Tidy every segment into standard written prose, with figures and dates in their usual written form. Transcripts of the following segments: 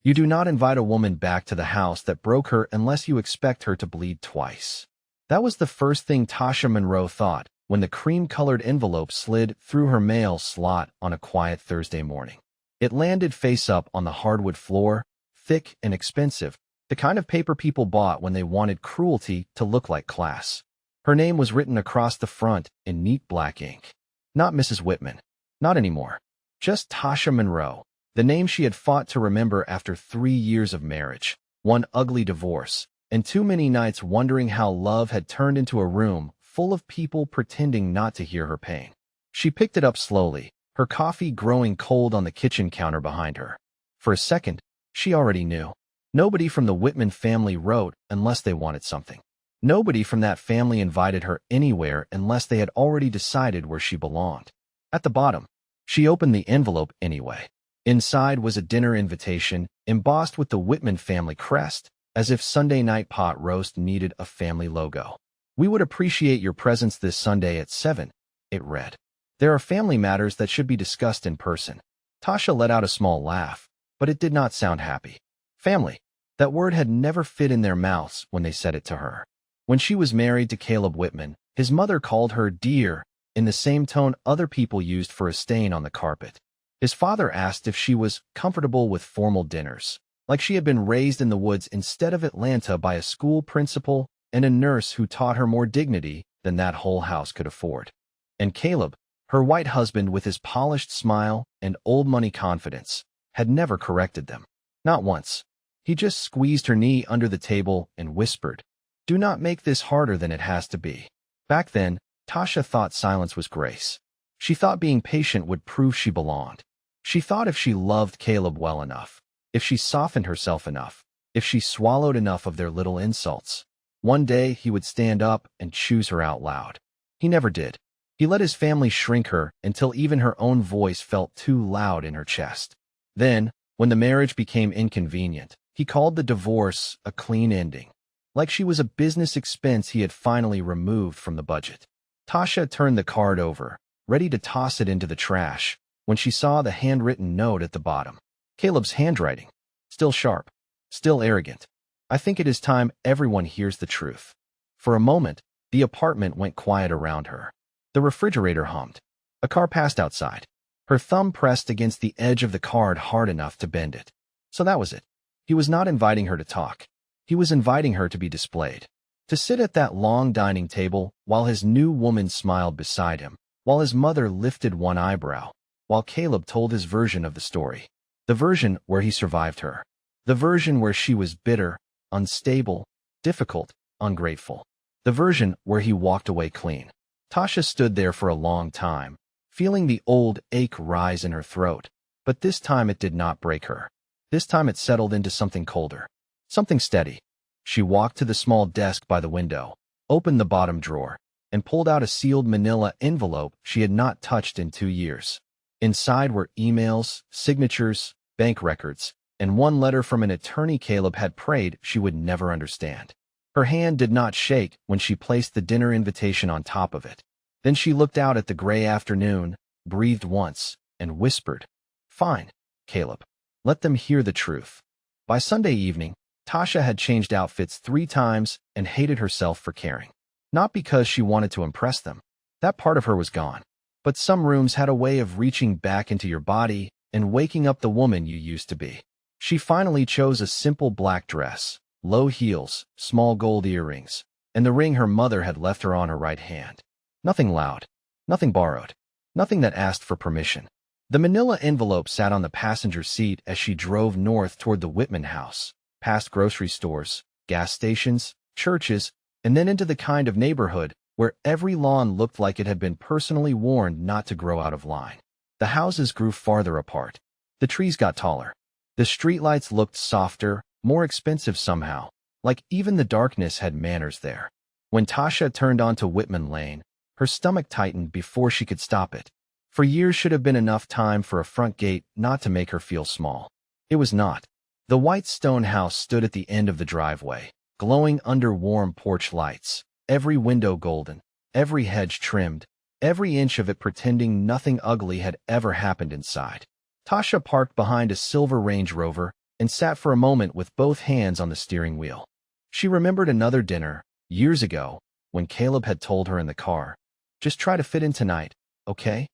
You do not invite a woman back to the house that broke her unless you expect her to bleed twice. That was the first thing Tasha Monroe thought when the cream-colored envelope slid through her mail slot on a quiet Thursday morning. It landed face up on the hardwood floor, thick and expensive, the kind of paper people bought when they wanted cruelty to look like class. Her name was written across the front in neat black ink. Not Mrs. Whitman. Not anymore. Just Tasha Monroe, the name she had fought to remember after 3 years of marriage, one ugly divorce, and too many nights wondering how love had turned into a room full of people pretending not to hear her pain. She picked it up slowly, her coffee growing cold on the kitchen counter behind her. For a second, she already knew. Nobody from the Whitman family wrote unless they wanted something. Nobody from that family invited her anywhere unless they had already decided where she belonged. At the bottom, she opened the envelope anyway. Inside was a dinner invitation, embossed with the Whitman family crest, as if Sunday night pot roast needed a family logo. "We would appreciate your presence this Sunday at 7, it read. "There are family matters that should be discussed in person." Tasha let out a small laugh, but it did not sound happy. Family. That word had never fit in their mouths when they said it to her. When she was married to Caleb Whitman, his mother called her dear in the same tone other people used for a stain on the carpet. His father asked if she was comfortable with formal dinners, like she had been raised in the woods instead of Atlanta by a school principal and a nurse who taught her more dignity than that whole house could afford. And Caleb, her white husband with his polished smile and old money confidence, had never corrected them. Not once. He just squeezed her knee under the table and whispered, "Do not make this harder than it has to be." Back then, Tasha thought silence was grace. She thought being patient would prove she belonged. She thought if she loved Caleb well enough, if she softened herself enough, if she swallowed enough of their little insults, one day he would stand up and choose her out loud. He never did. He let his family shrink her until even her own voice felt too loud in her chest. Then, when the marriage became inconvenient, he called the divorce a clean ending, like she was a business expense he had finally removed from the budget. Tasha turned the card over, ready to toss it into the trash, when she saw the handwritten note at the bottom. Caleb's handwriting. Still sharp. Still arrogant. "I think it is time everyone hears the truth." For a moment, the apartment went quiet around her. The refrigerator hummed. A car passed outside. Her thumb pressed against the edge of the card hard enough to bend it. So that was it. He was not inviting her to talk. He was inviting her to be displayed. To sit at that long dining table while his new woman smiled beside him, while his mother lifted one eyebrow, while Caleb told his version of the story. The version where he survived her. The version where she was bitter, unstable, difficult, ungrateful. The version where he walked away clean. Tasha stood there for a long time, feeling the old ache rise in her throat, but this time it did not break her. This time it settled into something colder, something steady. She walked to the small desk by the window, opened the bottom drawer, and pulled out a sealed manila envelope she had not touched in 2 years. Inside were emails, signatures, bank records, and one letter from an attorney Caleb had prayed she would never understand. Her hand did not shake when she placed the dinner invitation on top of it. Then she looked out at the gray afternoon, breathed once, and whispered, "Fine, Caleb. Let them hear the truth." By Sunday evening, Tasha had changed outfits 3 times and hated herself for caring. Not because she wanted to impress them. That part of her was gone. But some rooms had a way of reaching back into your body and waking up the woman you used to be. She finally chose a simple black dress, low heels, small gold earrings, and the ring her mother had left her on her right hand. Nothing loud, nothing borrowed, nothing that asked for permission. The manila envelope sat on the passenger seat as she drove north toward the Whitman house, past grocery stores, gas stations, churches, and then into the kind of neighborhood where every lawn looked like it had been personally warned not to grow out of line. The houses grew farther apart. The trees got taller. The streetlights looked softer, more expensive somehow, like even the darkness had manners there. When Tasha turned onto Whitman Lane, her stomach tightened before she could stop it. For years should have been enough time for a front gate not to make her feel small. It was not. The white stone house stood at the end of the driveway, glowing under warm porch lights, every window golden, every hedge trimmed, every inch of it pretending nothing ugly had ever happened inside. Tasha parked behind a silver Range Rover, and sat for a moment with both hands on the steering wheel. She remembered another dinner, years ago, when Caleb had told her in the car, "Just try to fit in tonight, okay?"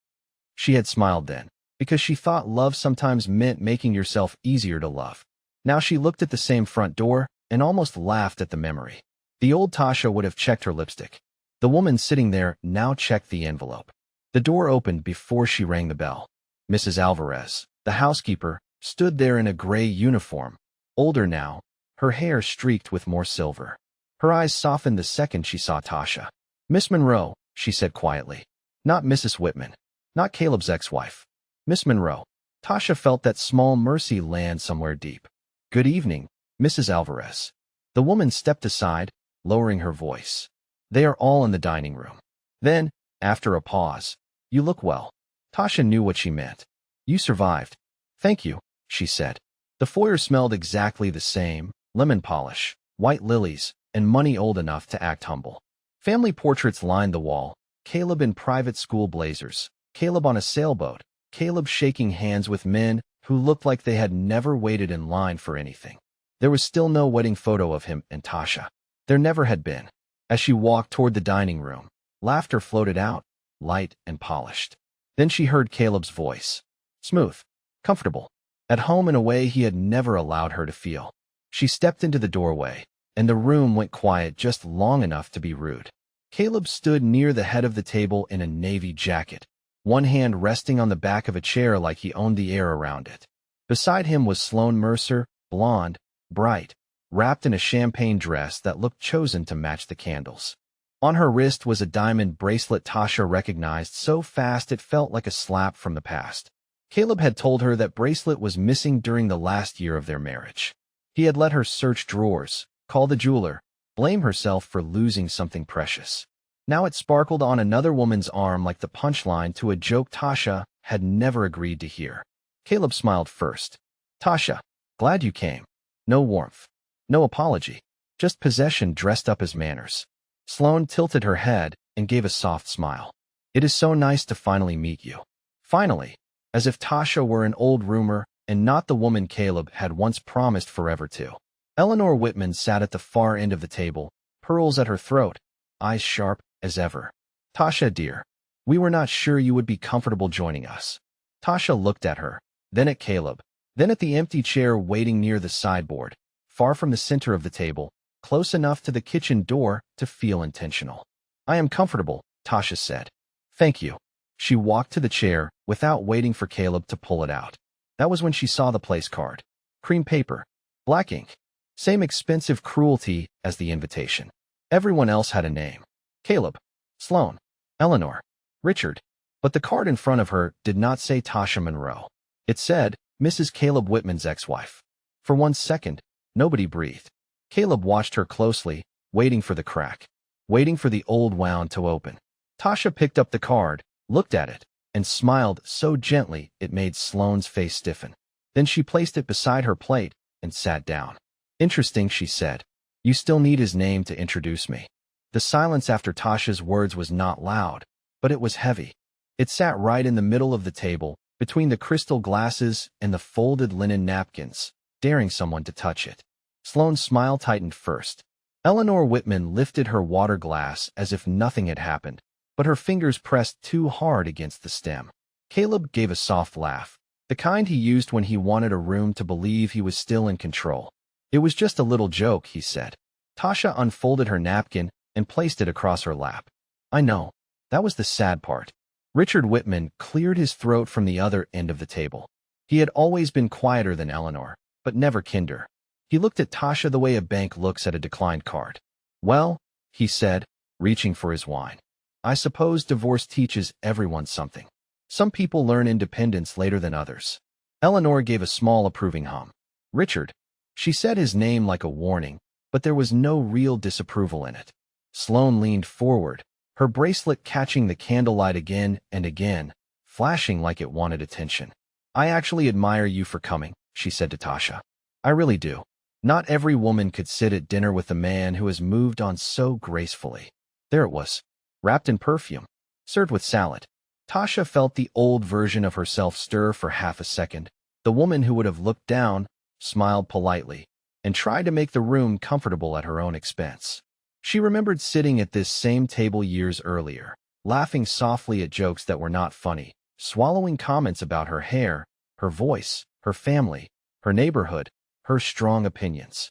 She had smiled then, because she thought love sometimes meant making yourself easier to love. Now she looked at the same front door and almost laughed at the memory. The old Tasha would have checked her lipstick. The woman sitting there now checked the envelope. The door opened before she rang the bell. Mrs. Alvarez, the housekeeper, stood there in a gray uniform, older now, her hair streaked with more silver. Her eyes softened the second she saw Tasha. "Miss Monroe," she said quietly. "Not Mrs. Whitman. Not Caleb's ex-wife. Miss Monroe." Tasha felt that small mercy land somewhere deep. "Good evening, Mrs. Alvarez." The woman stepped aside, lowering her voice. "They are all in the dining room." Then, after a pause, "You look well." Tasha knew what she meant. "You survived." "Thank you," she said. The foyer smelled exactly the same, lemon polish, white lilies, and money old enough to act humble. Family portraits lined the wall, Caleb in private school blazers, Caleb on a sailboat, Caleb shaking hands with men who looked like they had never waited in line for anything. There was still no wedding photo of him and Tasha. There never had been. As she walked toward the dining room, laughter floated out, light and polished. Then she heard Caleb's voice. Smooth, comfortable, at home in a way he had never allowed her to feel. She stepped into the doorway, and the room went quiet just long enough to be rude. Caleb stood near the head of the table in a navy jacket, one hand resting on the back of a chair like he owned the air around it. Beside him was Sloane Mercer, blonde, bright, wrapped in a champagne dress that looked chosen to match the candles. On her wrist was a diamond bracelet Tasha recognized so fast it felt like a slap from the past. Caleb had told her that bracelet was missing during the last year of their marriage. He had let her search drawers, call the jeweler, blame herself for losing something precious. Now it sparkled on another woman's arm like the punchline to a joke Tasha had never agreed to hear. Caleb smiled first. "Tasha, glad you came." No warmth. No apology. Just possession dressed up as manners. Sloane tilted her head and gave a soft smile. "It is so nice to finally meet you." Finally, as if Tasha were an old rumor and not the woman Caleb had once promised forever to. Eleanor Whitman sat at the far end of the table, pearls at her throat, eyes sharp as ever. "Tasha, dear, we were not sure you would be comfortable joining us." Tasha looked at her, then at Caleb, then at the empty chair waiting near the sideboard, far from the center of the table, close enough to the kitchen door to feel intentional. "I am comfortable," Tasha said. "Thank you." She walked to the chair without waiting for Caleb to pull it out. That was when she saw the place card. Cream paper. Black ink. Same expensive cruelty as the invitation. Everyone else had a name. Caleb. Sloane. Eleanor. Richard. But the card in front of her did not say Tasha Monroe. It said, Mrs. Caleb Whitman's ex-wife. For 1 second, nobody breathed. Caleb watched her closely, waiting for the crack, waiting for the old wound to open. Tasha picked up the card, looked at it, and smiled so gently it made Sloane's face stiffen. Then she placed it beside her plate and sat down. "Interesting," she said. "You still need his name to introduce me." The silence after Tasha's words was not loud, but it was heavy. It sat right in the middle of the table, between the crystal glasses and the folded linen napkins, daring someone to touch it. Sloane's smile tightened first. Eleanor Whitman lifted her water glass as if nothing had happened, but her fingers pressed too hard against the stem. Caleb gave a soft laugh, the kind he used when he wanted a room to believe he was still in control. "It was just a little joke," he said. Tasha unfolded her napkin and placed it across her lap. "I know. That was the sad part." Richard Whitman cleared his throat from the other end of the table. He had always been quieter than Eleanor, but never kinder. He looked at Tasha the way a bank looks at a declined card. "Well," he said, reaching for his wine, "I suppose divorce teaches everyone something. Some people learn independence later than others." Eleanor gave a small approving hum. "Richard." She said his name like a warning, but there was no real disapproval in it. Sloane leaned forward, her bracelet catching the candlelight again and again, flashing like it wanted attention. "I actually admire you for coming," she said to Tasha. "I really do. Not every woman could sit at dinner with a man who has moved on so gracefully." There it was, wrapped in perfume, served with salad. Tasha felt the old version of herself stir for half a second, the woman who would have looked down, smiled politely, and tried to make the room comfortable at her own expense. She remembered sitting at this same table years earlier, laughing softly at jokes that were not funny, swallowing comments about her hair, her voice, her family, her neighborhood, her strong opinions.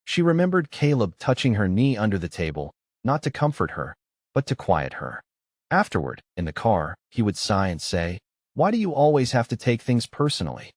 She remembered Caleb touching her knee under the table, not to comfort her, but to quiet her. Afterward, in the car, he would sigh and say, "Why do you always have to take things personally?"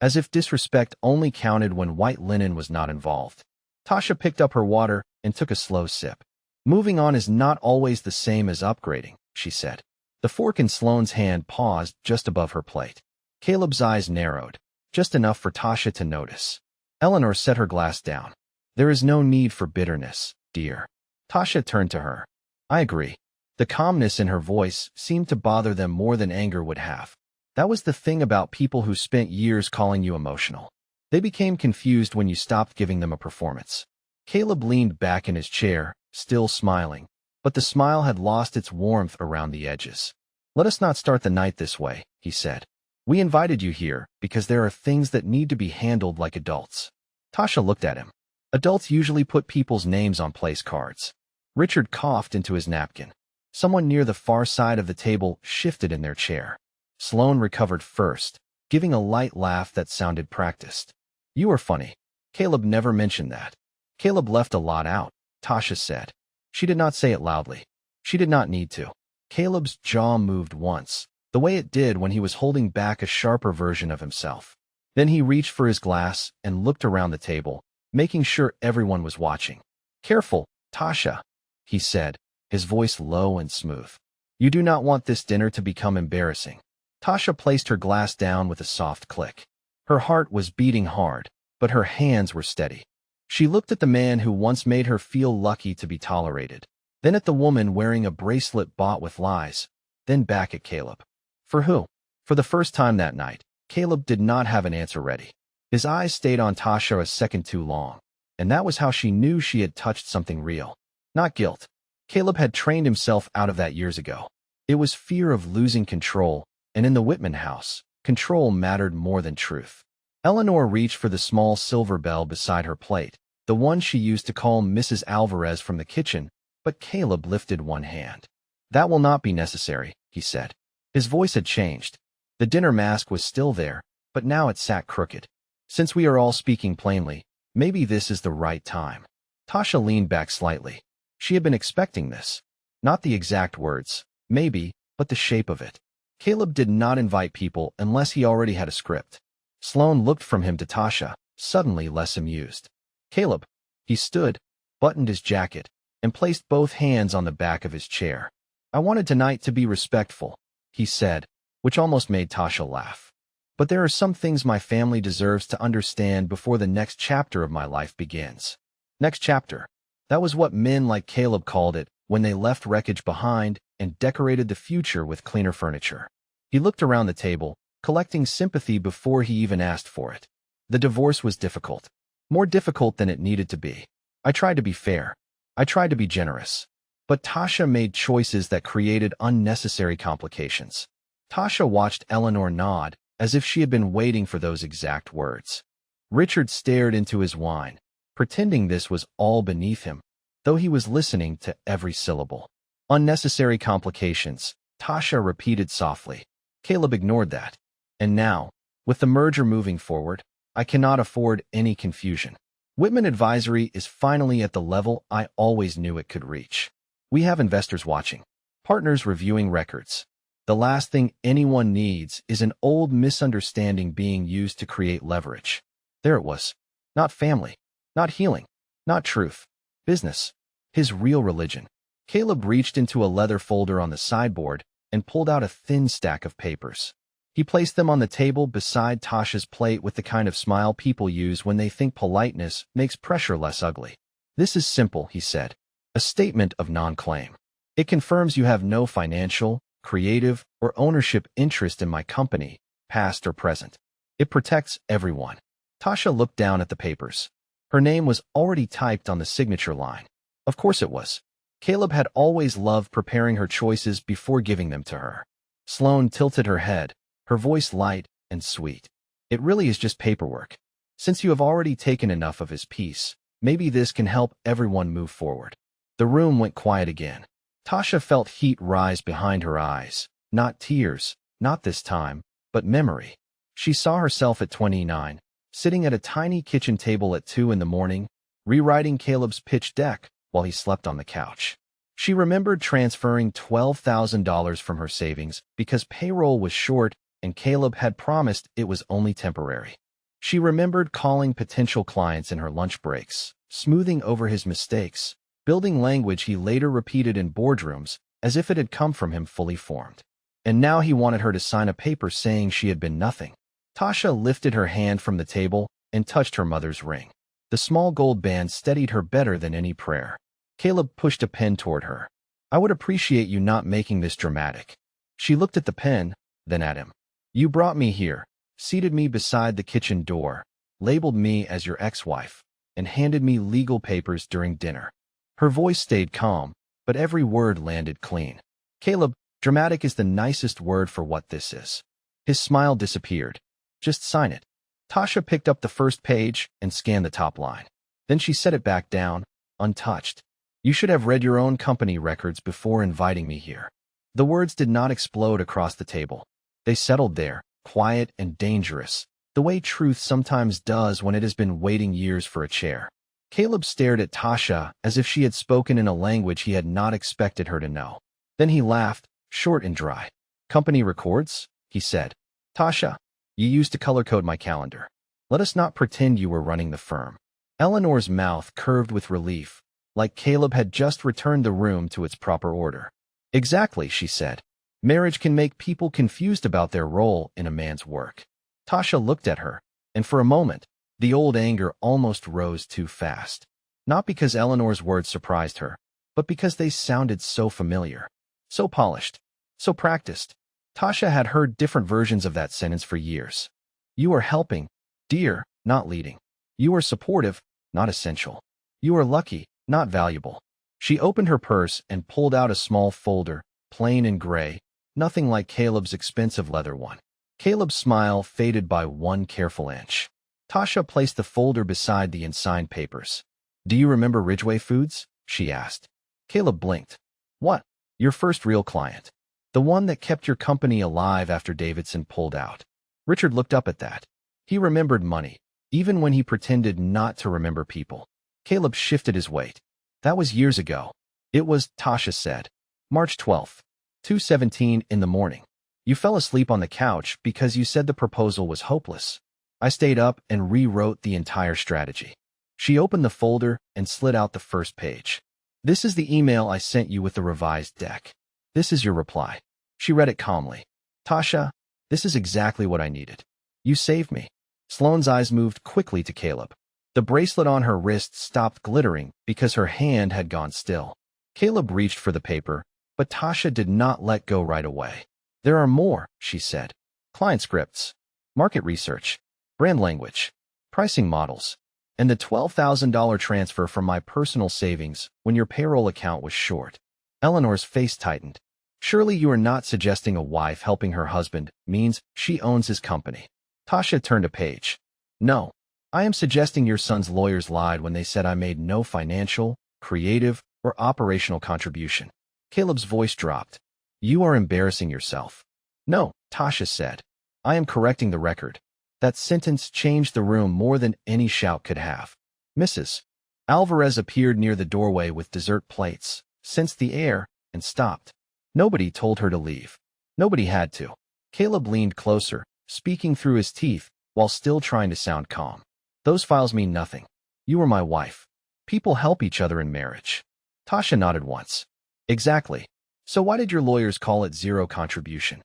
As if disrespect only counted when white linen was not involved. Tasha picked up her water and took a slow sip. "Moving on is not always the same as upgrading," she said. The fork in Sloane's hand paused just above her plate. Caleb's eyes narrowed, just enough for Tasha to notice. Eleanor set her glass down. "There is no need for bitterness, dear." Tasha turned to her. "I agree." The calmness in her voice seemed to bother them more than anger would have. That was the thing about people who spent years calling you emotional. They became confused when you stopped giving them a performance. Caleb leaned back in his chair, still smiling, but the smile had lost its warmth around the edges. "Let us not start the night this way," he said. "We invited you here because there are things that need to be handled like adults." Tasha looked at him. Adults usually put people's names on place cards. Richard coughed into his napkin. Someone near the far side of the table shifted in their chair. Sloane recovered first, giving a light laugh that sounded practiced. "You are funny." Caleb never mentioned that. "Caleb left a lot out," Tasha said. She did not say it loudly. She did not need to. Caleb's jaw moved once, the way it did when he was holding back a sharper version of himself. Then he reached for his glass and looked around the table, making sure everyone was watching. "Careful, Tasha," he said, his voice low and smooth. "You do not want this dinner to become embarrassing." Tasha placed her glass down with a soft click. Her heart was beating hard, but her hands were steady. She looked at the man who once made her feel lucky to be tolerated, then at the woman wearing a bracelet bought with lies, then back at Caleb. For who? For the first time that night, Caleb did not have an answer ready. His eyes stayed on Tasha a second too long, and that was how she knew she had touched something real. Not guilt. Caleb had trained himself out of that years ago. It was fear of losing control, and in the Whitman house, control mattered more than truth. Eleanor reached for the small silver bell beside her plate, the one she used to call Mrs. Alvarez from the kitchen, but Caleb lifted one hand. "That will not be necessary," he said. His voice had changed. The dinner mask was still there, but now it sat crooked. "Since we are all speaking plainly, maybe this is the right time." Tasha leaned back slightly. She had been expecting this. Not the exact words, maybe, but the shape of it. Caleb did not invite people unless he already had a script. Sloane looked from him to Tasha, suddenly less amused. "Caleb." He stood, buttoned his jacket, and placed both hands on the back of his chair. "I wanted tonight to be respectful," he said, which almost made Tasha laugh. "But there are some things my family deserves to understand before the next chapter of my life begins." Next chapter. That was what men like Caleb called it when they left wreckage behind and decorated the future with cleaner furniture. He looked around the table, collecting sympathy before he even asked for it. The divorce was difficult. More difficult than it needed to be. I tried to be fair. I tried to be generous. But Tasha made choices that created unnecessary complications. Tasha watched Eleanor nod, as if she had been waiting for those exact words. Richard stared into his wine, pretending this was all beneath him, though he was listening to every syllable. "Unnecessary complications," Tasha repeated softly. Caleb ignored that. "And now, with the merger moving forward, I cannot afford any confusion. Whitman Advisory is finally at the level I always knew it could reach. We have investors watching, partners reviewing records. The last thing anyone needs is an old misunderstanding being used to create leverage." There it was. Not family. Not healing. Not truth. Business. His real religion. Caleb reached into a leather folder on the sideboard and pulled out a thin stack of papers. He placed them on the table beside Tasha's plate with the kind of smile people use when they think politeness makes pressure less ugly. "This is simple," he said. "A statement of non-claim. It confirms you have no financial, creative, or ownership interest in my company, past or present. It protects everyone." Tasha looked down at the papers. Her name was already typed on the signature line. Of course it was. Caleb had always loved preparing her choices before giving them to her. Sloane tilted her head, her voice light and sweet. "It really is just paperwork. Since you have already taken enough of his peace, maybe this can help everyone move forward. The room went quiet again. Tasha felt heat rise behind her eyes. Not tears, not this time, but memory. She saw herself at 29, sitting at a tiny kitchen table at 2 in the morning, rewriting Caleb's pitch deck while he slept on the couch. She remembered transferring $12,000 from her savings because payroll was short and Caleb had promised it was only temporary. She remembered calling potential clients in her lunch breaks, smoothing over his mistakes, building language he later repeated in boardrooms as if it had come from him fully formed. And now he wanted her to sign a paper saying she had been nothing. Tasha lifted her hand from the table and touched her mother's ring. The small gold band steadied her better than any prayer. Caleb pushed a pen toward her. I would appreciate you not making this dramatic. She looked at the pen, then at him. You brought me here, seated me beside the kitchen door, labeled me as your ex-wife, and handed me legal papers during dinner. Her voice stayed calm, but every word landed clean. Caleb, dramatic is the nicest word for what this is. His smile disappeared. Just sign it. Tasha picked up the first page and scanned the top line. Then she set it back down, untouched. You should have read your own company records before inviting me here. The words did not explode across the table. They settled there, quiet and dangerous, the way truth sometimes does when it has been waiting years for a chair. Caleb stared at Tasha as if she had spoken in a language he had not expected her to know. Then he laughed, short and dry. Company records? He said. Tasha, you used to color-code my calendar. Let us not pretend you were running the firm. Eleanor's mouth curved with relief, like Caleb had just returned the room to its proper order. Exactly, she said. Marriage can make people confused about their role in a man's work. Tasha looked at her, and for a moment, the old anger almost rose too fast. Not because Eleanor's words surprised her, but because they sounded so familiar, so polished, so practiced. Tasha had heard different versions of that sentence for years. You are helping, dear, not leading. You are supportive, not essential. You are lucky, not valuable. She opened her purse and pulled out a small folder, plain and gray, nothing like Caleb's expensive leather one. Caleb's smile faded by one careful inch. Tasha placed the folder beside the unsigned papers. Do you remember Ridgeway Foods? She asked. Caleb blinked. What? Your first real client. The one that kept your company alive after Davidson pulled out. Richard looked up at that. He remembered money, even when he pretended not to remember people. Caleb shifted his weight. That was years ago. It was, Tasha said. March 12th, 2:17 in the morning. You fell asleep on the couch because you said the proposal was hopeless. I stayed up and rewrote the entire strategy. She opened the folder and slid out the first page. This is the email I sent you with the revised deck. This is your reply. She read it calmly. Tasha, this is exactly what I needed. You saved me. Sloane's eyes moved quickly to Caleb. The bracelet on her wrist stopped glittering because her hand had gone still. Caleb reached for the paper, but Tasha did not let go right away. There are more, she said. Client scripts, market research, brand language, pricing models, and the $12,000 transfer from my personal savings when your payroll account was short. Eleanor's face tightened. Surely you are not suggesting a wife helping her husband means she owns his company. Tasha turned a page. No, I am suggesting your son's lawyers lied when they said I made no financial, creative, or operational contribution. Caleb's voice dropped. You are embarrassing yourself. No, Tasha said. I am correcting the record. That sentence changed the room more than any shout could have. Mrs. Alvarez appeared near the doorway with dessert plates, sensed the air, and stopped. Nobody told her to leave. Nobody had to. Caleb leaned closer, speaking through his teeth, while still trying to sound calm. Those files mean nothing. You are my wife. People help each other in marriage. Tasha nodded once. Exactly. So why did your lawyers call it zero contribution?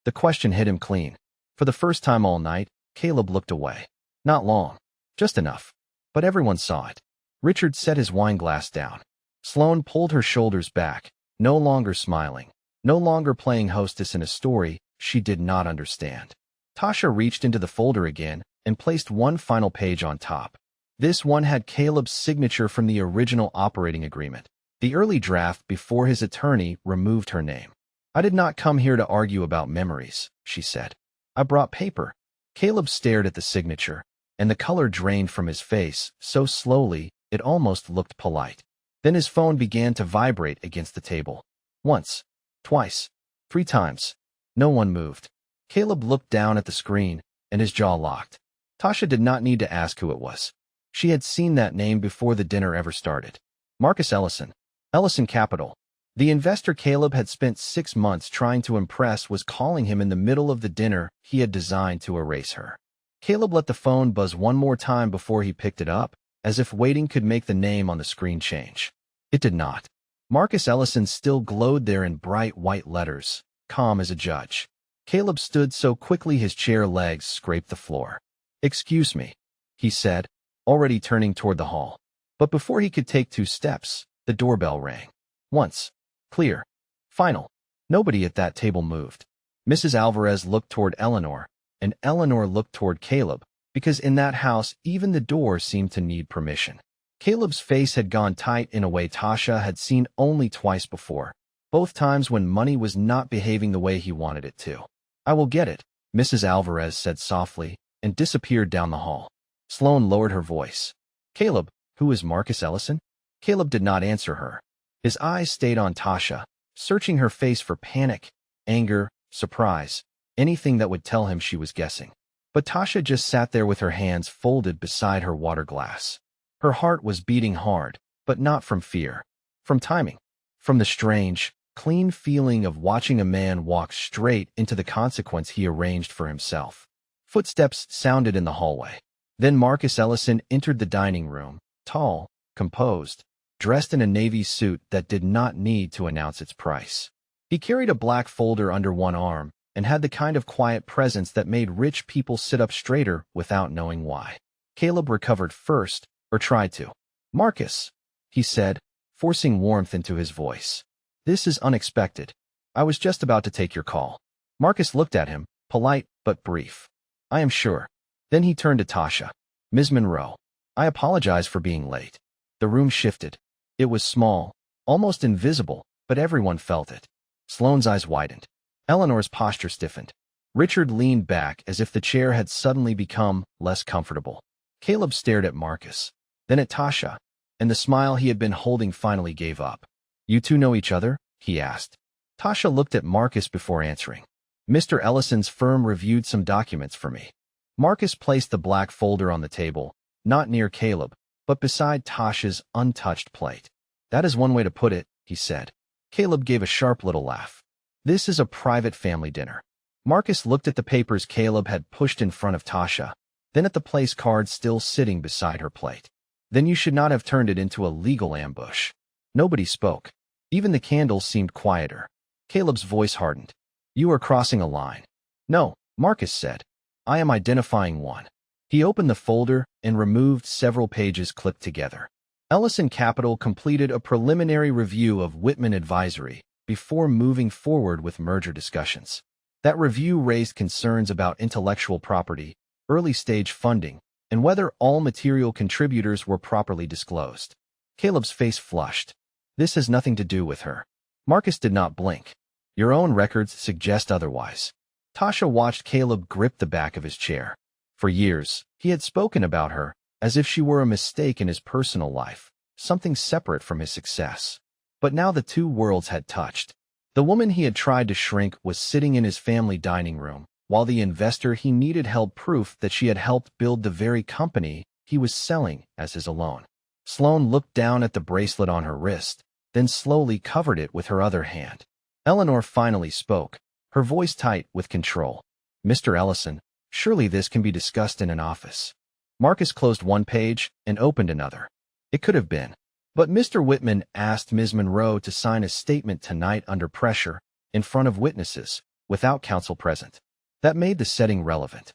The question hit him clean. For the first time all night, Caleb looked away. Not long. Just enough. But everyone saw it. Richard set his wine glass down. Sloane pulled her shoulders back, no longer smiling, no longer playing hostess in a story she did not understand. Tasha reached into the folder again and placed one final page on top. This one had Caleb's signature from the original operating agreement, the early draft before his attorney removed her name. I did not come here to argue about memories, she said. I brought paper. Caleb stared at the signature, and the color drained from his face so slowly it almost looked polite. Then his phone began to vibrate against the table. Once, twice, 3 times. No one moved. Caleb looked down at the screen, and his jaw locked. Tasha did not need to ask who it was. She had seen that name before the dinner ever started. Marcus Ellison. Ellison Capital. The investor Caleb had spent 6 months trying to impress was calling him in the middle of the dinner he had designed to erase her. Caleb let the phone buzz one more time before he picked it up, as if waiting could make the name on the screen change. It did not. Marcus Ellison still glowed there in bright white letters, calm as a judge. Caleb stood so quickly his chair legs scraped the floor. "Excuse me," he said, already turning toward the hall. But before he could take 2 steps, the doorbell rang. Once. Clear. Final. Nobody at that table moved. Mrs. Alvarez looked toward Eleanor, and Eleanor looked toward Caleb, because in that house even the door seemed to need permission. Caleb's face had gone tight in a way Tasha had seen only twice before, both times when money was not behaving the way he wanted it to. "I will get it," Mrs. Alvarez said softly, and disappeared down the hall. Sloane lowered her voice. "Caleb, who is Marcus Ellison?" Caleb did not answer her. His eyes stayed on Tasha, searching her face for panic, anger, surprise, anything that would tell him she was guessing. But Tasha just sat there with her hands folded beside her water glass. Her heart was beating hard, but not from fear. From timing. From the strange, clean feeling of watching a man walk straight into the consequence he arranged for himself. Footsteps sounded in the hallway. Then Marcus Ellison entered the dining room, tall, composed, dressed in a navy suit that did not need to announce its price. He carried a black folder under one arm and had the kind of quiet presence that made rich people sit up straighter without knowing why. Caleb recovered first, or tried to. "Marcus," he said, forcing warmth into his voice. "This is unexpected. I was just about to take your call." Marcus looked at him, polite but brief. "I am sure." Then he turned to Tasha. "Ms. Monroe, I apologize for being late." The room shifted. It was small, almost invisible, but everyone felt it. Sloane's eyes widened. Eleanor's posture stiffened. Richard leaned back as if the chair had suddenly become less comfortable. Caleb stared at Marcus, then at Tasha, and the smile he had been holding finally gave up. "You two know each other?" he asked. Tasha looked at Marcus before answering. "Mr. Ellison's firm reviewed some documents for me." Marcus placed the black folder on the table, not near Caleb, but beside Tasha's untouched plate. "That is one way to put it," he said. Caleb gave a sharp little laugh. "This is a private family dinner." Marcus looked at the papers Caleb had pushed in front of Tasha, then at the place card still sitting beside her plate. "Then you should not have turned it into a legal ambush." Nobody spoke. Even the candles seemed quieter. Caleb's voice hardened. "You are crossing a line." "No," Marcus said. "I am identifying one." He opened the folder and removed several pages clipped together. Ellison Capital completed a preliminary review of Whitman Advisory before moving forward with merger discussions. That review raised concerns about intellectual property, early-stage funding, and whether all material contributors were properly disclosed. Caleb's face flushed. "This has nothing to do with her." Marcus did not blink. "Your own records suggest otherwise." Tasha watched Caleb grip the back of his chair. For years, he had spoken about her as if she were a mistake in his personal life, something separate from his success. But now the two worlds had touched. The woman he had tried to shrink was sitting in his family dining room, while the investor he needed held proof that she had helped build the very company he was selling as his alone. Sloane looked down at the bracelet on her wrist, then slowly covered it with her other hand. Eleanor finally spoke, her voice tight with control. "Mr. Ellison, surely this can be discussed in an office." Marcus closed one page and opened another. It could have been. But Mr. Whitman asked Ms. Monroe to sign a statement tonight under pressure, in front of witnesses, without counsel present. That made the setting relevant.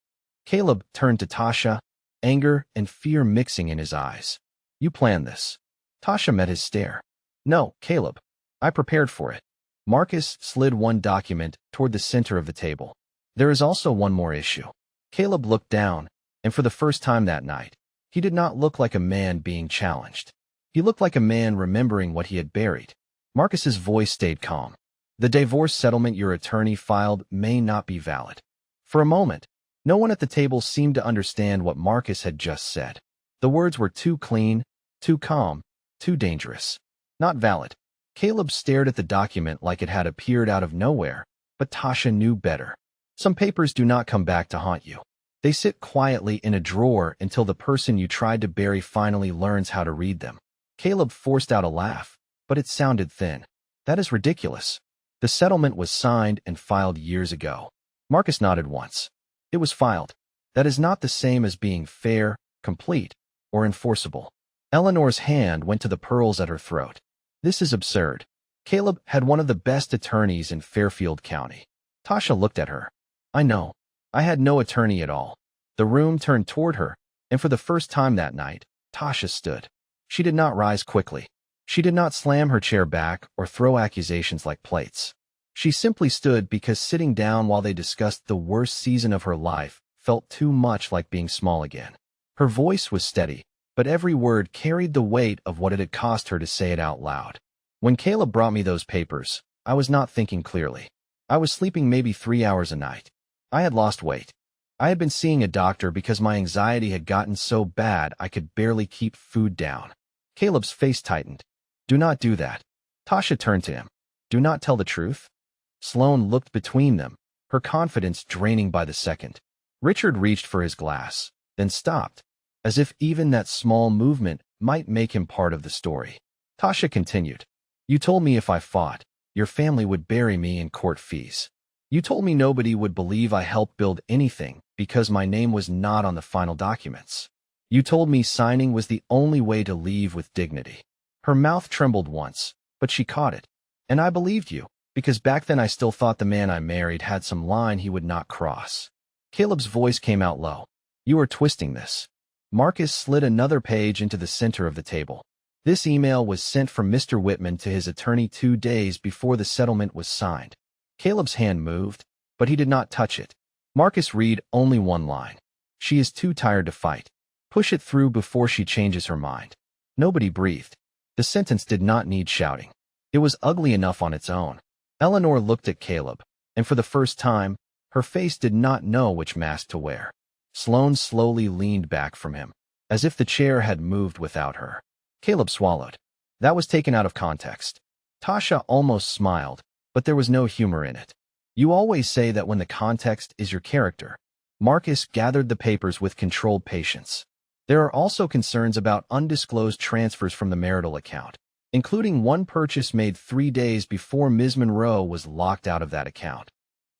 Caleb turned to Tasha, anger and fear mixing in his eyes. "You planned this." Tasha met his stare. "No, Caleb. I prepared for it." Marcus slid one document toward the center of the table. "There is also one more issue." Caleb looked down, and for the first time that night, he did not look like a man being challenged. He looked like a man remembering what he had buried. Marcus's voice stayed calm. "The divorce settlement your attorney filed may not be valid." For a moment, No one at the table seemed to understand what Marcus had just said. The words were too clean, too calm, too dangerous. Not valid. Caleb stared at the document like it had appeared out of nowhere, but Tasha knew better. Some papers do not come back to haunt you. They sit quietly in a drawer until the person you tried to bury finally learns how to read them. Caleb forced out a laugh, but it sounded thin. That is ridiculous. The settlement was signed and filed years ago. Marcus nodded once. It was filed. That is not the same as being fair, complete, or enforceable. Eleanor's hand went to the pearls at her throat. This is absurd. Caleb had one of the best attorneys in Fairfield County. Tasha looked at her. I know. I had no attorney at all. The room turned toward her, and for the first time that night, Tasha stood. She did not rise quickly. She did not slam her chair back or throw accusations like plates. She simply stood because sitting down while they discussed the worst season of her life felt too much like being small again. Her voice was steady, but every word carried the weight of what it had cost her to say it out loud. When Caleb brought me those papers, I was not thinking clearly. I was sleeping maybe 3 hours a night. I had lost weight. I had been seeing a doctor because my anxiety had gotten so bad I could barely keep food down. Caleb's face tightened. Do not do that. Tasha turned to him. Do not tell the truth. Sloane looked between them, her confidence draining by the second. Richard reached for his glass, then stopped, as if even that small movement might make him part of the story. Tasha continued. You told me if I fought, your family would bury me in court fees. You told me nobody would believe I helped build anything because my name was not on the final documents. You told me signing was the only way to leave with dignity. Her mouth trembled once, but she caught it. And I believed you, because back then I still thought the man I married had some line he would not cross. Caleb's voice came out low. You are twisting this. Marcus slid another page into the center of the table. This email was sent from Mr. Whitman to his attorney 2 days before the settlement was signed. Caleb's hand moved, but he did not touch it. Marcus read only one line. She is too tired to fight. Push it through before she changes her mind. Nobody breathed. The sentence did not need shouting. It was ugly enough on its own. Eleanor looked at Caleb, and for the first time, her face did not know which mask to wear. Sloane slowly leaned back from him, as if the chair had moved without her. Caleb swallowed. That was taken out of context. Tasha almost smiled, but there was no humor in it. You always say that when the context is your character. Marcus gathered the papers with controlled patience. There are also concerns about undisclosed transfers from the marital account, including one purchase made 3 days before Ms. Monroe was locked out of that account.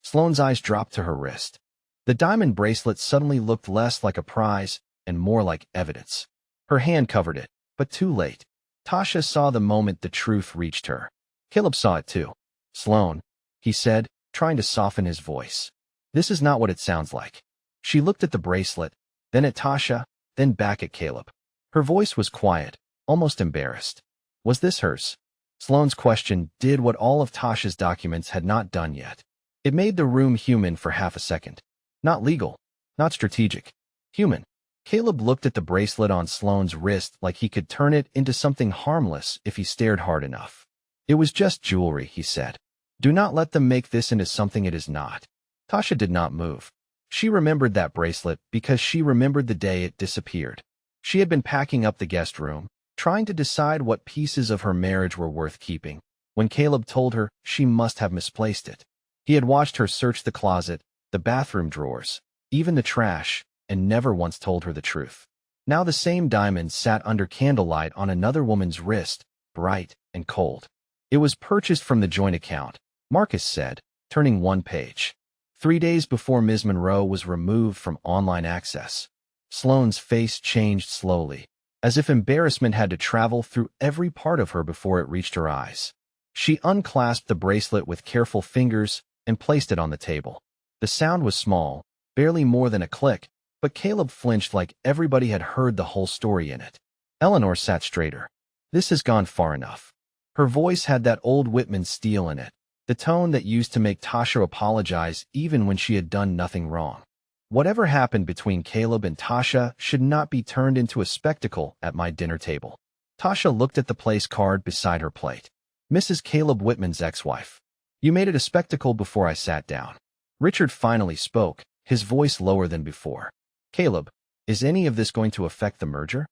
Sloane's eyes dropped to her wrist. The diamond bracelet suddenly looked less like a prize and more like evidence. Her hand covered it, but too late. Tasha saw the moment the truth reached her. Caleb saw it too. Sloane, he said, trying to soften his voice. This is not what it sounds like. She looked at the bracelet, then at Tasha, then back at Caleb. Her voice was quiet, almost embarrassed. Was this hers? Sloane's question did what all of Tasha's documents had not done yet. It made the room human for half a second. Not legal, not strategic. Human. Caleb looked at the bracelet on Sloane's wrist like he could turn it into something harmless if he stared hard enough. It was just jewelry, he said. Do not let them make this into something it is not. Tasha did not move. She remembered that bracelet because she remembered the day it disappeared. She had been packing up the guest room, trying to decide what pieces of her marriage were worth keeping, when Caleb told her she must have misplaced it. He had watched her search the closet, the bathroom drawers, even the trash, and never once told her the truth. Now the same diamond sat under candlelight on another woman's wrist, bright and cold. It was purchased from the joint account, Marcus said, turning one page. 3 days before Ms. Monroe was removed from online access. Sloane's face changed slowly, as if embarrassment had to travel through every part of her before it reached her eyes. She unclasped the bracelet with careful fingers and placed it on the table. The sound was small, barely more than a click, but Caleb flinched like everybody had heard the whole story in it. Eleanor sat straighter. This has gone far enough. Her voice had that old Whitman steel in it, the tone that used to make Tasha apologize even when she had done nothing wrong. Whatever happened between Caleb and Tasha should not be turned into a spectacle at my dinner table. Tasha looked at the place card beside her plate. Mrs. Caleb Whitman's ex-wife. You made it a spectacle before I sat down. Richard finally spoke, his voice lower than before. Caleb, is any of this going to affect the merger?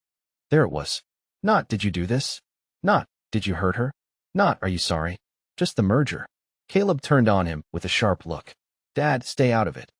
There it was. Not, did you do this? Not, did you hurt her? Not, are you sorry? Just the merger. Caleb turned on him with a sharp look. Dad, stay out of it.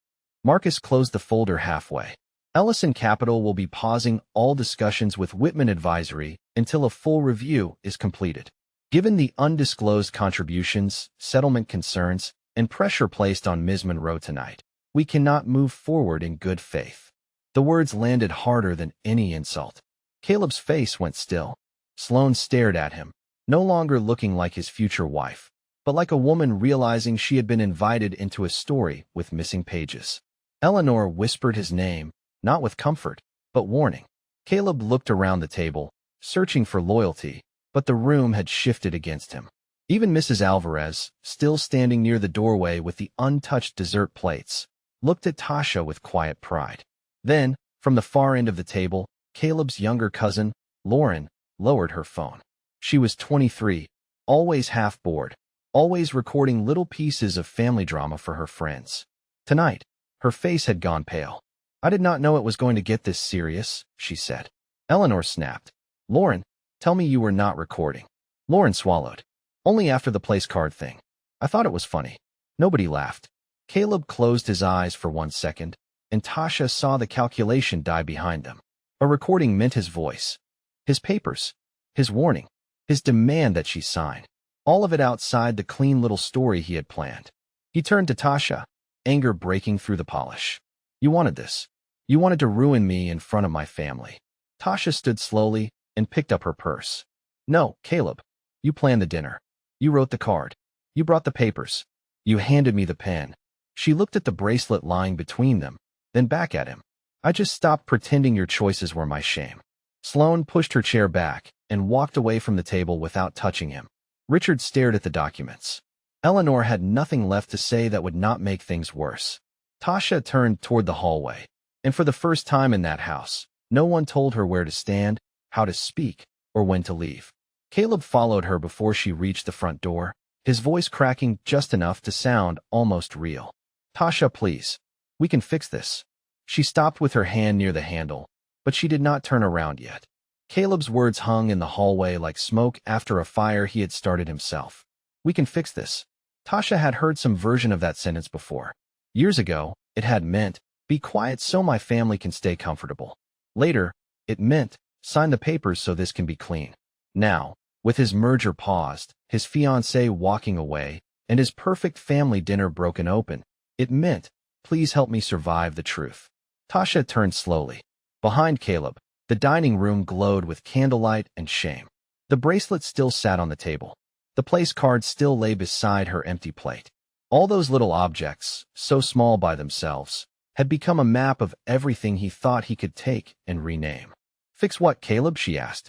Marcus closed the folder halfway. Ellison Capital will be pausing all discussions with Whitman Advisory until a full review is completed. Given the undisclosed contributions, settlement concerns, and pressure placed on Ms. Monroe tonight, we cannot move forward in good faith. The words landed harder than any insult. Caleb's face went still. Sloane stared at him, no longer looking like his future wife, but like a woman realizing she had been invited into a story with missing pages. Eleanor whispered his name, not with comfort, but warning. Caleb looked around the table, searching for loyalty, but the room had shifted against him. Even Mrs. Alvarez, still standing near the doorway with the untouched dessert plates, looked at Tasha with quiet pride. Then, from the far end of the table, Caleb's younger cousin, Lauren, lowered her phone. She was 23, always half bored, always recording little pieces of family drama for her friends. Tonight, her face had gone pale. I did not know it was going to get this serious, she said. Eleanor snapped. Lauren, tell me you were not recording. Lauren swallowed. Only after the place card thing. I thought it was funny. Nobody laughed. Caleb closed his eyes for 1 second, and Tasha saw the calculation die behind them. A recording meant his voice, his papers, his warning, his demand that she sign. All of it outside the clean little story he had planned. He turned to Tasha, anger breaking through the polish. You wanted this. You wanted to ruin me in front of my family. Tasha stood slowly and picked up her purse. No, Caleb. You planned the dinner. You wrote the card. You brought the papers. You handed me the pen. She looked at the bracelet lying between them, then back at him. I just stopped pretending your choices were my shame. Sloane pushed her chair back and walked away from the table without touching him. Richard stared at the documents. Eleanor had nothing left to say that would not make things worse. Tasha turned toward the hallway, and for the first time in that house, no one told her where to stand, how to speak, or when to leave. Caleb followed her before she reached the front door, his voice cracking just enough to sound almost real. Tasha, please. We can fix this. She stopped with her hand near the handle, but she did not turn around yet. Caleb's words hung in the hallway like smoke after a fire he had started himself. We can fix this. Tasha had heard some version of that sentence before. Years ago, it had meant, be quiet so my family can stay comfortable. Later, it meant, sign the papers so this can be clean. Now, with his merger paused, his fiancée walking away, and his perfect family dinner broken open, it meant, please help me survive the truth. Tasha turned slowly. Behind Caleb, the dining room glowed with candlelight and shame. The bracelet still sat on the table. The place card still lay beside her empty plate. All those little objects, so small by themselves, had become a map of everything he thought he could take and rename. Fix what, Caleb? She asked.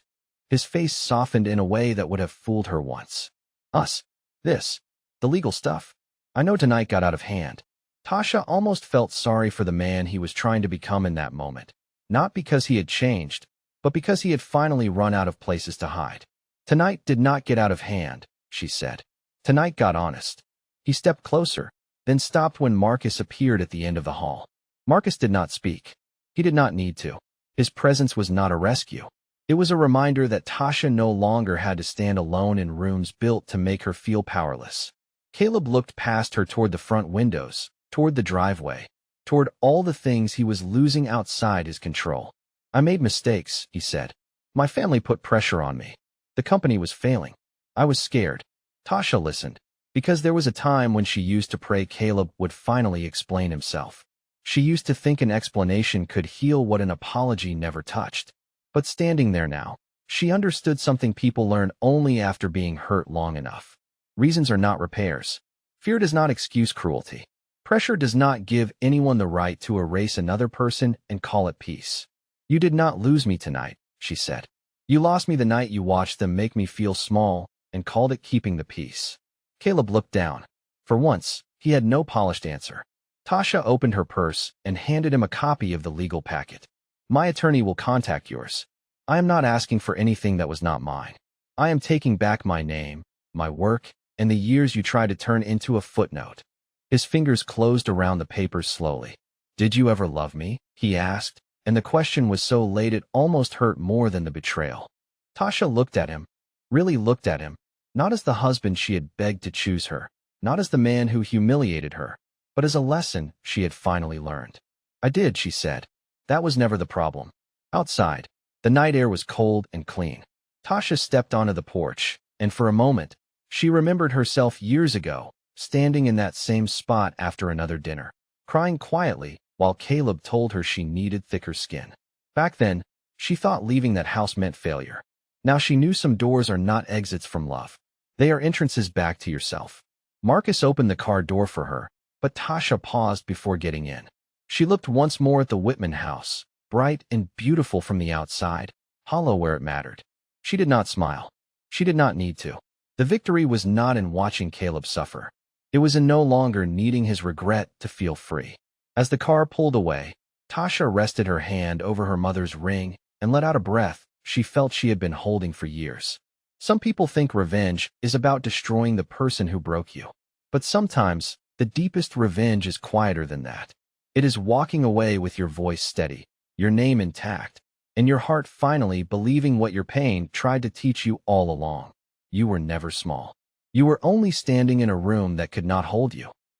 His face softened in a way that would have fooled her once. Us. This. The legal stuff. I know tonight got out of hand. Tasha almost felt sorry for the man he was trying to become in that moment. Not because he had changed, but because he had finally run out of places to hide. Tonight did not get out of hand, she said. Tonight got honest. He stepped closer, then stopped when Marcus appeared at the end of the hall. Marcus did not speak. He did not need to. His presence was not a rescue. It was a reminder that Tasha no longer had to stand alone in rooms built to make her feel powerless. Caleb looked past her toward the front windows, toward the driveway, toward all the things he was losing outside his control. I made mistakes, he said. My family put pressure on me. The company was failing. I was scared. Tasha listened, because there was a time when she used to pray Caleb would finally explain himself. She used to think an explanation could heal what an apology never touched. But standing there now, she understood something people learn only after being hurt long enough. Reasons are not repairs. Fear does not excuse cruelty. Pressure does not give anyone the right to erase another person and call it peace. You did not lose me tonight, she said. You lost me the night you watched them make me feel small and called it keeping the peace. Caleb looked down. For once, he had no polished answer. Tasha opened her purse and handed him a copy of the legal packet. My attorney will contact yours. I am not asking for anything that was not mine. I am taking back my name, my work, and the years you tried to turn into a footnote. His fingers closed around the papers slowly. "Did you ever love me?" he asked, and the question was so late it almost hurt more than the betrayal. Tasha looked at him, really looked at him, not as the husband she had begged to choose her, not as the man who humiliated her, but as a lesson she had finally learned. "I did," she said. "That was never the problem." Outside, the night air was cold and clean. Tasha stepped onto the porch, and for a moment, she remembered herself years ago, standing in that same spot after another dinner, crying quietly while Caleb told her she needed thicker skin. Back then, she thought leaving that house meant failure. Now she knew some doors are not exits from love. They are entrances back to yourself. Marcus opened the car door for her, but Tasha paused before getting in. She looked once more at the Whitman house, bright and beautiful from the outside, hollow where it mattered. She did not smile. She did not need to. The victory was not in watching Caleb suffer. It was in no longer needing his regret to feel free. As the car pulled away, Tasha rested her hand over her mother's ring and let out a breath she felt she had been holding for years. Some people think revenge is about destroying the person who broke you. But sometimes, the deepest revenge is quieter than that. It is walking away with your voice steady, your name intact, and your heart finally believing what your pain tried to teach you all along. You were never small. You were only standing in a room that could not hold you.